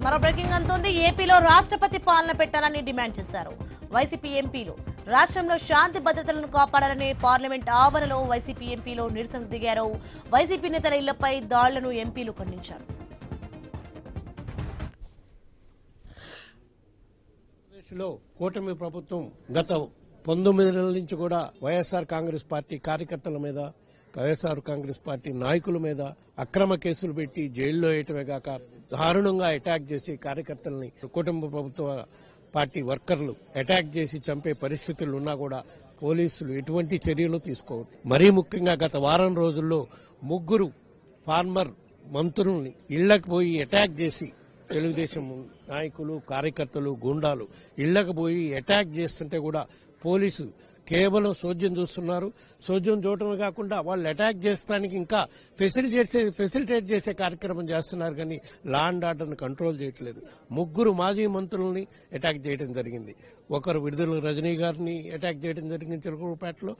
మరో బ్రేకింగ్ అంతోంది. ఏపీలో రాష్ట్రపతి పాలన పెట్టాలని డిమాండ్ చేశారు వైసీపీ ఎంపీలు. రాష్ట్రంలో శాంతి భద్రతలను కాపాడాలని పార్లమెంట్ ఆవరణలో వైసీపీ ఎంపీలు నిరసనకు దిగారు. వైసీపీ నేతల ఇళ్లపై దాడులను ఎంపీలు ఖండించారు. కూటమి ప్రభుత్వం గత 19 నెలల నుంచి కూడా వైఎస్ఆర్ కాంగ్రెస్ పార్టీ కార్యకర్తల మీద, వైఎస్ఆర్ కాంగ్రెస్ పార్టీ నాయకుల మీద అక్రమ కేసులు పెట్టి జైల్లో వేయటమే కాక దారుణంగా అటాక్ చేసి కార్యకర్తల్ని, కుటుంబ ప్రభుత్వ పార్టీ వర్కర్లు అటాక్ చేసి చంపే పరిస్థితులు ఉన్నా కూడా పోలీసులు ఎటువంటి చర్యలు తీసుకోవట్లేదు. మరీ ముఖ్యంగా గత వారం రోజుల్లో 3 ఫార్మర్ మంత్రుల్ని ఇళ్లకు పోయి అటాక్ చేసి, తెలుగుదేశం నాయకులు, కార్యకర్తలు, గుండాలు ఇళ్లకు పోయి అటాక్ చేస్తుంటే కూడా పోలీసు కేవలం సోద్యం చూస్తున్నారు. సోద్యం చూడటమే కాకుండా వాళ్ళు అటాక్ చేస్తానికి ఇంకా ఫెసిలిటేట్ చేసే కార్యక్రమం చేస్తున్నారు, కానీ లా అండ్ ఆర్డర్ని కంట్రోల్ చేయట్లేదు. 3 మాజీ మంత్రుల్ని అటాక్ చేయడం జరిగింది. ఒకరు విడుదల రజనీ గారిని అటాక్ చేయడం జరిగింది చిలకలూరుపేటలో,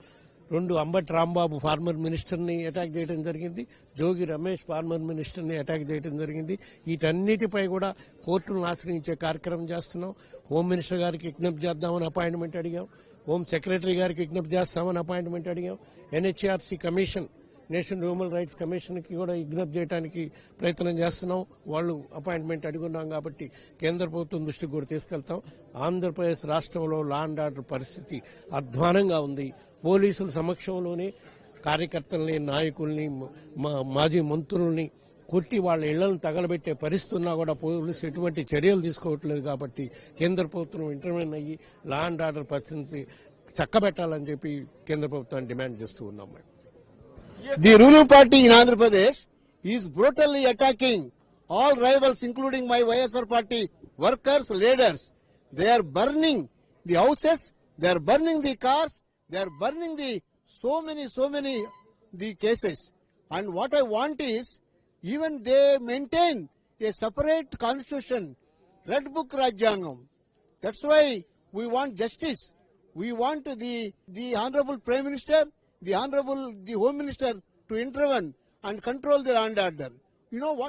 2 అంబటి రాంబాబు ఫార్మర్ మినిస్టర్ని అటాక్ చేయడం జరిగింది, జోగి రమేష్ ఫార్మర్ మినిస్టర్ని అటాక్ చేయడం జరిగింది. వీటన్నిటిపై కూడా కోర్టులను ఆశ్రయించే కార్యక్రమం చేస్తున్నాం. హోమ్ మినిస్టర్ గారికి విజ్ఞప్తి చేద్దామని అపాయింట్మెంట్ అడిగాం. హోమ్ సెక్రటరీ గారికి విజ్ఞప్తి చేస్తామని అపాయింట్మెంట్ అడిగాం. NHRC commission, national human rights కమిషన్కి కూడా విజ్ఞప్తి చేయడానికి ప్రయత్నం చేస్తున్నాం. వాళ్ళు అపాయింట్మెంట్ అడుగున్నాం కాబట్టి కేంద్ర ప్రభుత్వం దృష్టికి కూడా తీసుకెళ్తాం. ఆంధ్రప్రదేశ్ రాష్ట్రంలో లా అండ్ ఆర్డర్ పరిస్థితి అధ్వానంగా ఉంది. పోలీసుల సమక్షంలోనే కార్యకర్తల్ని, నాయకుల్ని, మాజీ మంత్రుల్ని కొట్టి వాళ్ళ ఇళ్లను తగలబెట్టే పరిస్థితి ఉన్నా కూడా పోలీసులు ఎటువంటి చర్యలు తీసుకోవట్లేదు. కాబట్టి కేంద్ర ప్రభుత్వం ఇంటర్వ్యూన్ అయ్యి లా అండ్ ఆర్డర్ పరిస్థితి చక్కబెట్టాలని చెప్పి కేంద్ర ప్రభుత్వాన్ని డిమాండ్ చేస్తూ ఉన్నాం. The ruling party in Andhra Pradesh is brutally attacking all rivals, including my YSR party workers, leaders. They are burning the houses, they are burning the cars, they are burning the so many the cases. And what I want is, even they maintain a separate constitution, Red Book Rajyangam. That's why we want justice. We want the Honorable Prime Minister, the Home Minister to intervene and control the law and order. You know what?